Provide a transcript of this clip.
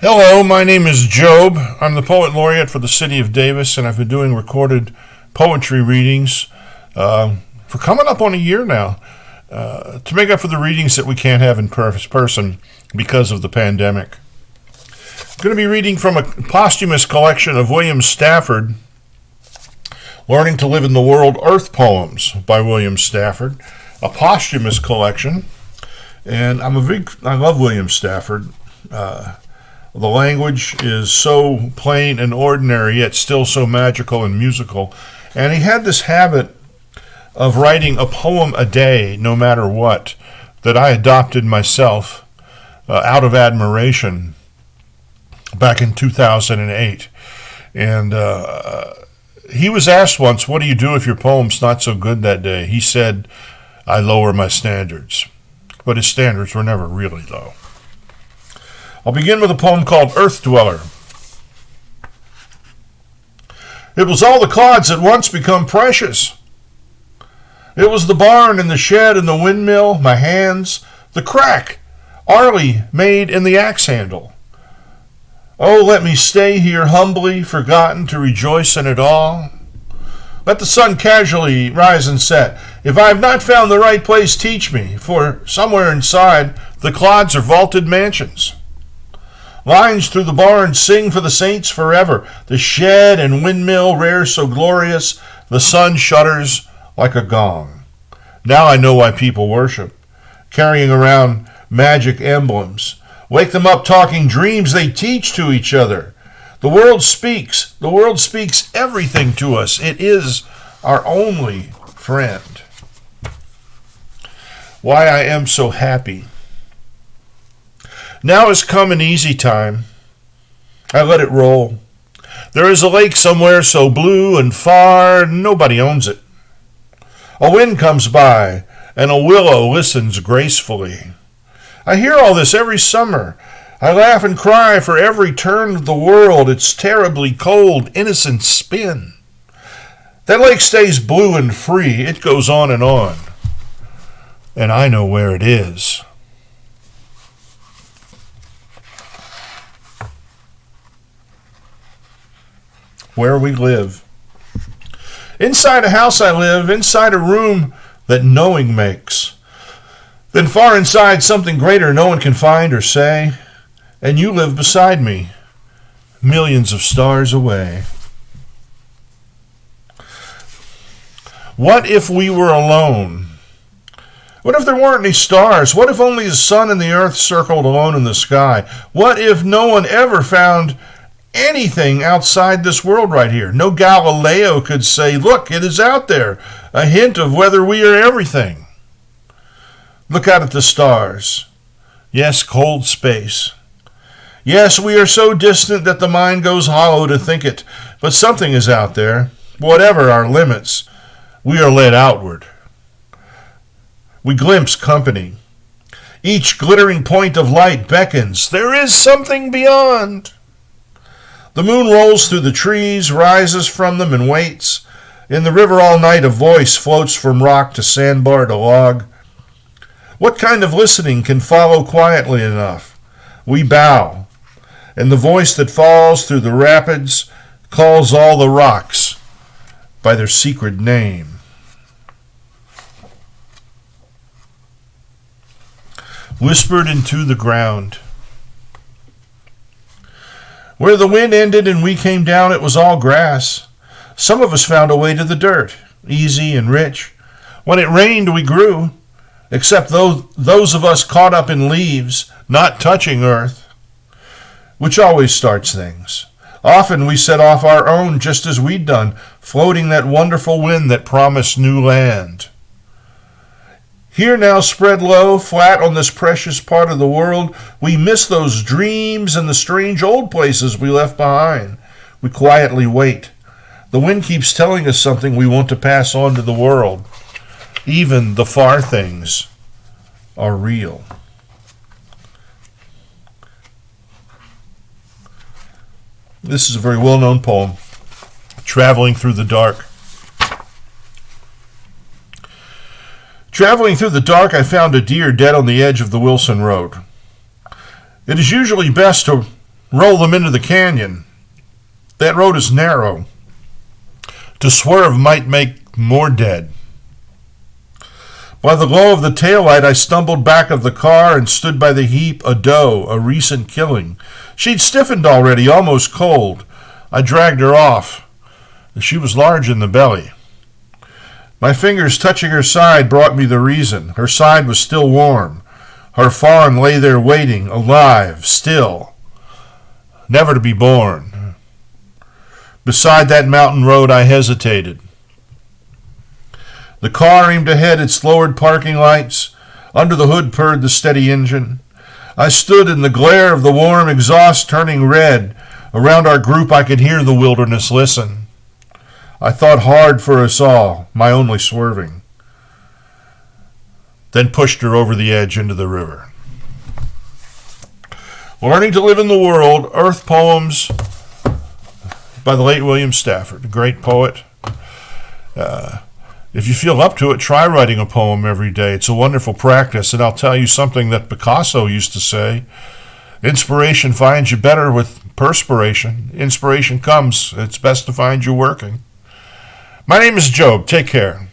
Hello, my name is Job. I'm the Poet Laureate for the City of Davis, and I've been doing recorded poetry readings for coming up on a year now to make up for the readings that we can't have in person because of the pandemic. I'm going to be reading from a posthumous collection of William Stafford, Learning to Live in the World, Earth Poems by William Stafford, a posthumous collection. And I love William Stafford. The language is so plain and ordinary, yet still so magical and musical. And he had this habit of writing a poem a day, no matter what, that I adopted myself out of admiration back in 2008. And he was asked once, what do you do if your poem's not so good that day? He said, I lower my standards. But his standards were never really low. I'll begin with a poem called Earth Dweller. It was all the clods at once become precious. It was the barn and the shed and the windmill, my hands, the crack, Arlie made in the axe handle. Oh, let me stay here humbly, forgotten to rejoice in it all. Let the sun casually rise and set. If I have not found the right place, teach me, for somewhere inside the clods are vaulted mansions. Lines through the barn sing for the saints forever. The shed and windmill rare so glorious, the sun shudders like a gong. Now I know why people worship, carrying around magic emblems. Wake them up talking dreams they teach to each other. The world speaks everything to us. It is our only friend. Why I am so happy. Now has come an easy time. I let it roll. There is a lake somewhere so blue and far, nobody owns it. A wind comes by, and a willow listens gracefully. I hear all this every summer. I laugh and cry for every turn of the world, its terribly cold, innocent spin. That lake stays blue and free. It goes on. And I know where it is. Where we live. Inside a house I live, inside a room that knowing makes. Then far inside something greater no one can find or say, and you live beside me, millions of stars away. What if we were alone? What if there weren't any stars? What if only the sun and the earth circled alone in the sky? What if no one ever found anything outside this world right here? No Galileo could say, look, it is out there, a hint of whether we are everything. Look out at the stars. Yes, cold space. Yes, we are so distant that the mind goes hollow to think it, but something is out there. Whatever our limits, we are led outward. We glimpse company. Each glittering point of light beckons. There is something beyond. The moon rolls through the trees, rises from them, and waits. In the river all night a voice floats from rock to sandbar to log. What kind of listening can follow quietly enough? We bow, and the voice that falls through the rapids calls all the rocks by their secret name. Whispered into the ground. Where the wind ended and we came down, it was all grass. Some of us found a way to the dirt, easy and rich. When it rained, we grew, except those of us caught up in leaves, not touching earth, which always starts things. Often we set off our own just as we'd done, floating that wonderful wind that promised new land. Here now spread low, flat on this precious part of the world, we miss those dreams and the strange old places we left behind. We quietly wait. The wind keeps telling us something we want to pass on to the world. Even the far things are real. This is a very well-known poem, Traveling Through the Dark. Traveling through the dark, I found a deer dead on the edge of the Wilson Road. It is usually best to roll them into the canyon. That road is narrow. To swerve might make more dead. By the glow of the taillight, I stumbled back of the car and stood by the heap, a doe, a recent killing. She'd stiffened already, almost cold. I dragged her off. She was large in the belly. My fingers touching her side brought me the reason. Her side was still warm. Her fawn lay there waiting, alive, still, never to be born. Beside that mountain road I hesitated. The car aimed ahead its lowered parking lights. Under the hood purred the steady engine. I stood in the glare of the warm exhaust turning red. Around our group I could hear the wilderness listen. I thought hard for us all, my only swerving. Then pushed her over the edge into the river. Learning to Live in the World, Earth Poems by the late William Stafford, a great poet. If you feel up to it, try writing a poem every day. It's a wonderful practice, and I'll tell you something that Picasso used to say. Inspiration finds you better with perspiration. Inspiration comes. It's best to find you working. My name is Job. Take care.